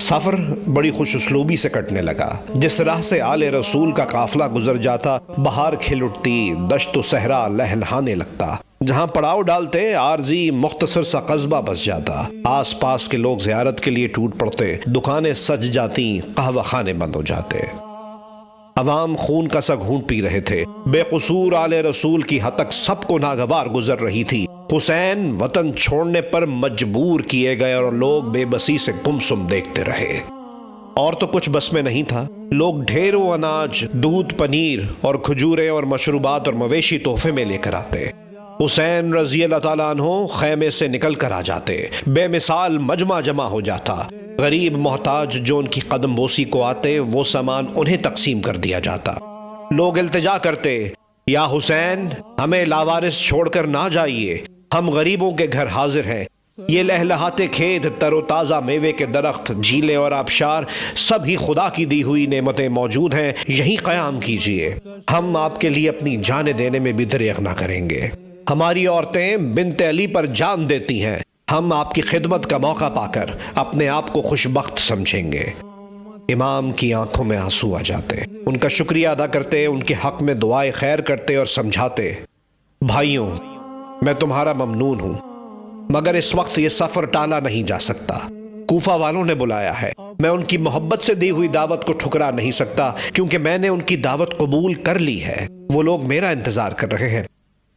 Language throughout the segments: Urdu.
سفر بڑی خوش اسلوبی سے کٹنے لگا۔ جس راہ سے آل رسول کا قافلہ گزر جاتا، بہار کھل اٹھتی، دشت و صحرا لہلہانے لگتا۔ جہاں پڑاؤ ڈالتے، عارضی مختصر سا قصبہ بس جاتا۔ آس پاس کے لوگ زیارت کے لیے ٹوٹ پڑتے، دکانیں سج جاتی، قہوہ خانے بند ہو جاتے۔ عوام خون کا سا گھونٹ پی رہے تھے۔ بے قصور آل رسول کی ہتک سب کو ناگوار گزر رہی تھی۔ حسین وطن چھوڑنے پر مجبور کیے گئے اور لوگ بے بسی سے گمسم دیکھتے رہے۔ اور تو کچھ بس میں نہیں تھا۔ لوگ ڈھیروں اناج، دودھ، پنیر اور کھجوریں اور مشروبات اور مویشی تحفے میں لے کر آتے۔ حسین رضی اللہ تعالیٰ عنہ خیمے سے نکل کر آ جاتے۔ بے مثال مجمع جمع ہو جاتا۔ غریب محتاج جو ان کی قدم بوسی کو آتے، وہ سامان انہیں تقسیم کر دیا جاتا۔ لوگ التجا کرتے، یا حسین ہمیں لاوارث چھوڑ کر نہ جائیے، ہم غریبوں کے گھر حاضر ہیں۔ یہ لہلہاتے کھیت، تر و تازہ میوے کے درخت، جھیلیں اور آبشار، سب ہی خدا کی دی ہوئی نعمتیں موجود ہیں، یہیں قیام کیجیے۔ ہم آپ کے لیے اپنی جانیں دینے میں بھی دریغ نہ کریں گے۔ ہماری عورتیں بنت علی پر جان دیتی ہیں، ہم آپ کی خدمت کا موقع پا کر اپنے آپ کو خوش بخت سمجھیں گے۔ امام کی آنکھوں میں آنسو آ جاتے، ان کا شکریہ ادا کرتے، ان کے حق میں دعائے خیر کرتے اور سمجھاتے، بھائیوں میں تمہارا ممنون ہوں، مگر اس وقت یہ سفر ٹالا نہیں جا سکتا۔ کوفہ والوں نے بلایا ہے، میں ان کی محبت سے دی ہوئی دعوت کو ٹھکرا نہیں سکتا، کیونکہ میں نے ان کی دعوت قبول کر لی ہے۔ وہ لوگ میرا انتظار کر رہے ہیں۔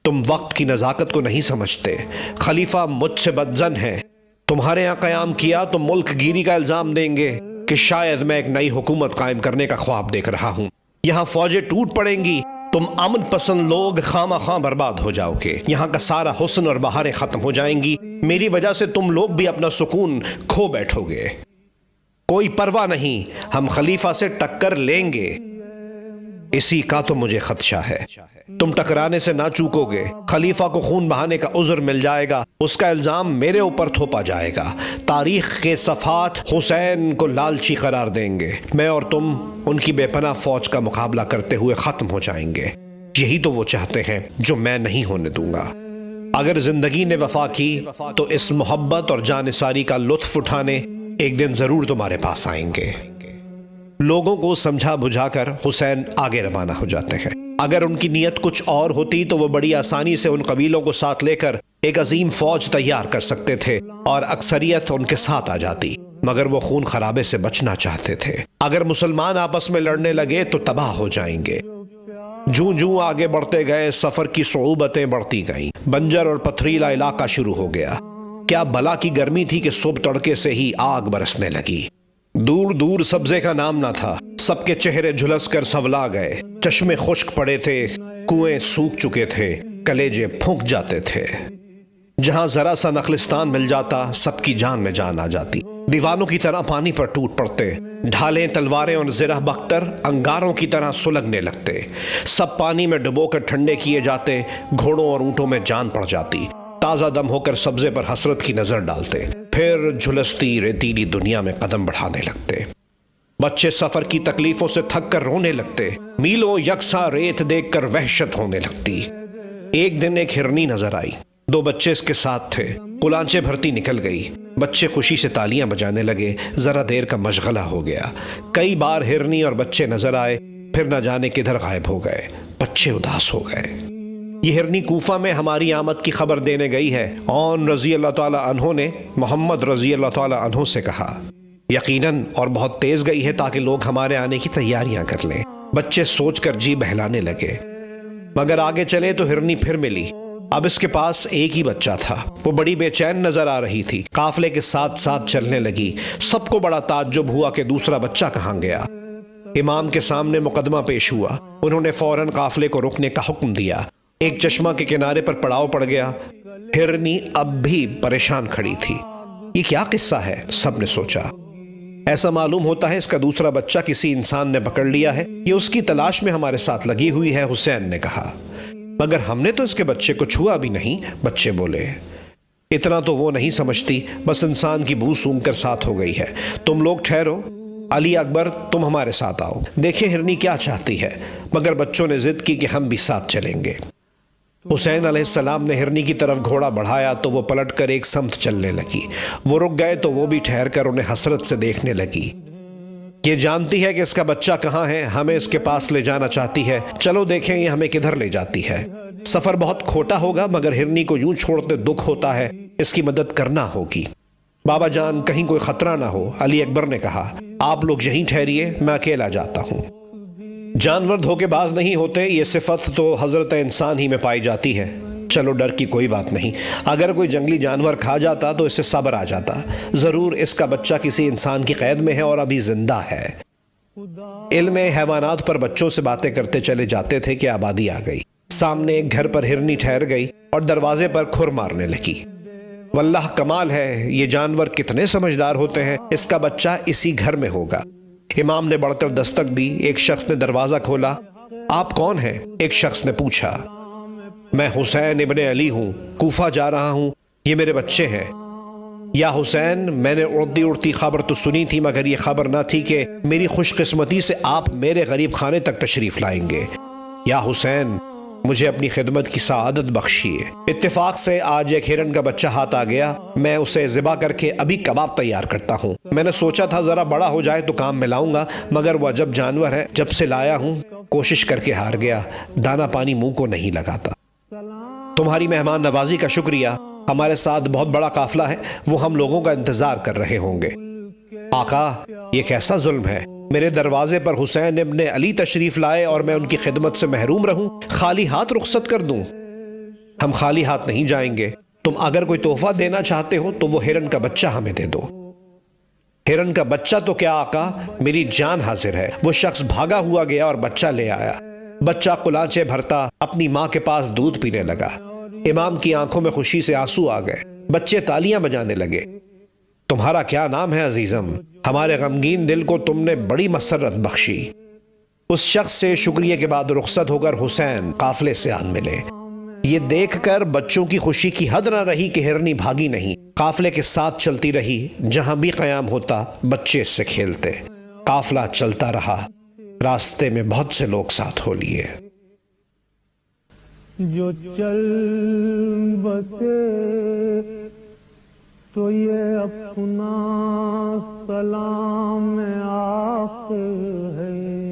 تم وقت کی نزاکت کو نہیں سمجھتے۔ خلیفہ مجھ سے بدظن ہے، تمہارے یہاں قیام کیا تو ملک گیری کا الزام دیں گے کہ شاید میں ایک نئی حکومت قائم کرنے کا خواب دیکھ رہا ہوں۔ یہاں فوجیں ٹوٹ پڑیں گی، تم امن پسند لوگ خواہ خواہ برباد ہو جاؤ گے، یہاں کا سارا حسن اور بہاریں ختم ہو جائیں گی، میری وجہ سے تم لوگ بھی اپنا سکون کھو بیٹھو گے۔ کوئی پرواہ نہیں، ہم خلیفہ سے ٹکر لیں گے، اسی کا تو مجھے خدشہ ہے۔ تم ٹکرانے سے نہ چوکو گے، خلیفہ کو خون بہانے کا عذر مل جائے گا، اس کا الزام میرے اوپر تھوپا جائے گا، تاریخ کے صفحات حسین کو لالچی قرار دیں گے، میں اور تم ان کی بے پناہ فوج کا مقابلہ کرتے ہوئے ختم ہو جائیں گے۔ یہی تو وہ چاہتے ہیں جو میں نہیں ہونے دوں گا۔ اگر زندگی نے وفا کی تو اس محبت اور جانثاری کا لطف اٹھانے ایک دن ضرور تمہارے پاس آئیں گے۔ لوگوں کو سمجھا بجھا کر حسین آگے روانہ ہو جاتے ہیں۔ اگر ان کی نیت کچھ اور ہوتی تو وہ بڑی آسانی سے ان قبیلوں کو ساتھ لے کر ایک عظیم فوج تیار کر سکتے تھے اور اکثریت ان کے ساتھ آ جاتی، مگر وہ خون خرابے سے بچنا چاہتے تھے۔ اگر مسلمان آپس میں لڑنے لگے تو تباہ ہو جائیں گے۔ جوں جوں آگے بڑھتے گئے، سفر کی صعوبتیں بڑھتی گئیں۔ بنجر اور پتھریلا علاقہ شروع ہو گیا۔ کیا بلا کی گرمی تھی کہ صبح تڑکے سے ہی آگ برسنے لگی۔ دور دور سبزے کا نام نہ تھا، سب کے چہرے جھلس کر سولا گئے، چشمے خشک پڑے تھے، کنویں سوکھ چکے تھے، کلیجے پھونک جاتے تھے۔ جہاں ذرا سا نخلستان مل جاتا، سب کی جان میں جان آ جاتی، دیوانوں کی طرح پانی پر ٹوٹ پڑتے، ڈھالیں، تلواریں اور زرہ بختر انگاروں کی طرح سلگنے لگتے، سب پانی میں ڈبو کر ٹھنڈے کیے جاتے، گھوڑوں اور اونٹوں میں جان پڑ جاتی، تازہ دم ہو کر سبزے پر حسرت کی نظر ڈالتے، پھر جھلستی ریتیلی دنیا میں قدم بڑھانے لگتے۔ بچے سفر کی تکلیفوں سے تھک کر رونے لگتے، میلوں یکساں ریت دیکھ کر وحشت ہونے لگتی۔ ایک دن ایک ہرنی نظر آئی، 2 بچے اس کے ساتھ تھے، قلانچیں بھرتی نکل گئی، بچے خوشی سے تالیاں بجانے لگے، ذرا دیر کا مشغلہ ہو گیا، کئی بار ہرنی اور بچے نظر آئے، پھر نہ جانے کدھر غائب ہو گئے، بچے اداس ہو گئے۔ یہ ہرنی کوفہ میں ہماری آمد کی خبر دینے گئی ہے۔ عون رضی اللہ تعالی عنہ نے محمد رضی اللہ تعالی عنہ سے کہا، یقیناً اور بہت تیز گئی ہے تاکہ لوگ ہمارے آنے کی تیاریاں کر لیں۔ بچے سوچ کر جی بہلانے لگے، مگر آگے چلے تو ہرنی پھر ملی۔ اب اس کے پاس ایک ہی بچہ تھا، وہ بڑی بے چین نظر آ رہی تھی، قافلے کے ساتھ ساتھ چلنے لگی۔ سب کو بڑا تعجب ہوا کہ دوسرا بچہ کہاں گیا۔ امام کے سامنے مقدمہ پیش ہوا، انہوں نے فوراً قافلے کو رکنے کا حکم دیا۔ ایک چشمہ کے کنارے پر پڑاؤ پڑ گیا۔ ہرنی اب بھی پریشان کھڑی تھی۔ یہ کیا قصہ ہے؟ سب نے سوچا۔ ایسا معلوم ہوتا ہے اس کا دوسرا بچہ کسی انسان نے پکڑ لیا ہے، یہ اس کی تلاش میں ہمارے ساتھ لگی ہوئی ہے، حسین نے کہا۔ مگر ہم نے تو اس کے بچے کو چھوا بھی نہیں، بچے بولے۔ اتنا تو وہ نہیں سمجھتی، بس انسان کی بو سونگ کر ساتھ ہو گئی ہے۔ تم لوگ ٹھہرو، علی اکبر تم ہمارے ساتھ آؤ، دیکھیں ہرنی کیا چاہتی ہے۔ مگر بچوں نے ضد کی کہ ہم بھی ساتھ چلیں گے۔ حسین علیہ السلام نے ہرنی کی طرف گھوڑا بڑھایا تو وہ پلٹ کر ایک سمت چلنے لگی۔ وہ رک گئے تو وہ بھی ٹھہر کر انہیں حسرت سے دیکھنے لگی۔ یہ جانتی ہے کہ اس کا بچہ کہاں ہے، ہمیں اس کے پاس لے جانا چاہتی ہے، چلو دیکھیں یہ ہمیں کدھر لے جاتی ہے۔ سفر بہت کھوٹا ہوگا مگر ہرنی کو یوں چھوڑتے دکھ ہوتا ہے، اس کی مدد کرنا ہوگی۔ بابا جان کہیں کوئی خطرہ نہ ہو، علی اکبر نے کہا۔ آپ لوگ یہیں ٹھہریے، میں اکیلا جاتا ہوں۔ جانور دھوکے باز نہیں ہوتے، یہ صفت تو حضرت انسان ہی میں پائی جاتی ہے۔ چلو ڈر کی کوئی بات نہیں، اگر کوئی جنگلی جانور کھا جاتا تو اسے صبر آ جاتا، ضرور اس کا بچہ کسی انسان کی قید میں ہے اور ابھی زندہ ہے۔ علم حیوانات پر بچوں سے باتیں کرتے چلے جاتے تھے کہ آبادی آ گئی۔ سامنے ایک گھر پر ہرنی ٹھہر گئی اور دروازے پر کھر مارنے لگی۔ واللہ کمال ہے، یہ جانور کتنے سمجھدار ہوتے ہیں، اس کا بچہ اسی گھر میں ہوگا۔ امام نے بڑھ کر دستک دی، ایک شخص نے دروازہ کھولا۔ آپ کون ہیں؟ ایک شخص نے پوچھا۔ میں حسین ابن علی ہوں، کوفہ جا رہا ہوں، یہ میرے بچے ہیں۔ یا حسین، میں نے اڑتی اڑتی خبر تو سنی تھی مگر یہ خبر نہ تھی کہ میری خوش قسمتی سے آپ میرے غریب خانے تک تشریف لائیں گے۔ یا حسین، مجھے اپنی خدمت کی سعادت بخشیے۔ اتفاق سے آج ایک ہرن کا بچہ ہاتھ آ گیا، میں اسے ذبح کر کے ابھی کباب تیار کرتا ہوں۔ میں نے سوچا تھا ذرا بڑا ہو جائے تو کام میں لاؤں گا مگر وہ عجب جانور ہے، جب سے لایا ہوں کوشش کر کے ہار گیا، دانا پانی منہ کو نہیں لگاتا۔ تمہاری مہمان نوازی کا شکریہ، ہمارے ساتھ بہت بڑا قافلہ ہے، وہ ہم لوگوں کا انتظار کر رہے ہوں گے۔ آقا، یہ کیسا ظلم ہے، میرے دروازے پر حسین ابن علی تشریف لائے اور میں ان کی خدمت سے محروم رہوں، خالی ہاتھ رخصت کر دوں؟ ہم خالی ہاتھ نہیں جائیں گے، تم اگر کوئی تحفہ دینا چاہتے ہو تو وہ ہرن کا بچہ ہمیں دے دو۔ ہرن کا بچہ تو کیا آقا، میری جان حاضر ہے۔ وہ شخص بھاگا ہوا گیا اور بچہ لے آیا۔ بچہ قلانچے بھرتا اپنی ماں کے پاس دودھ پینے لگا۔ امام کی آنکھوں میں خوشی سے آنسو آ گئے، بچے تالیاں بجانے لگے۔ تمہارا کیا نام ہے عزیزم؟ ہمارے غمگین دل کو تم نے بڑی مسرت بخشی۔ اس شخص سے شکریہ کے بعد رخصت ہو کر حسین قافلے سے آن ملے۔ یہ دیکھ کر بچوں کی خوشی کی حد نہ رہی کہ ہرنی بھاگی نہیں، قافلے کے ساتھ چلتی رہی، جہاں بھی قیام ہوتا بچے اس سے کھیلتے۔ قافلہ چلتا رہا، راستے میں بہت سے لوگ ساتھ ہو لیے۔ جو چل بسے تو یہ اپنا سلام آخر ہے۔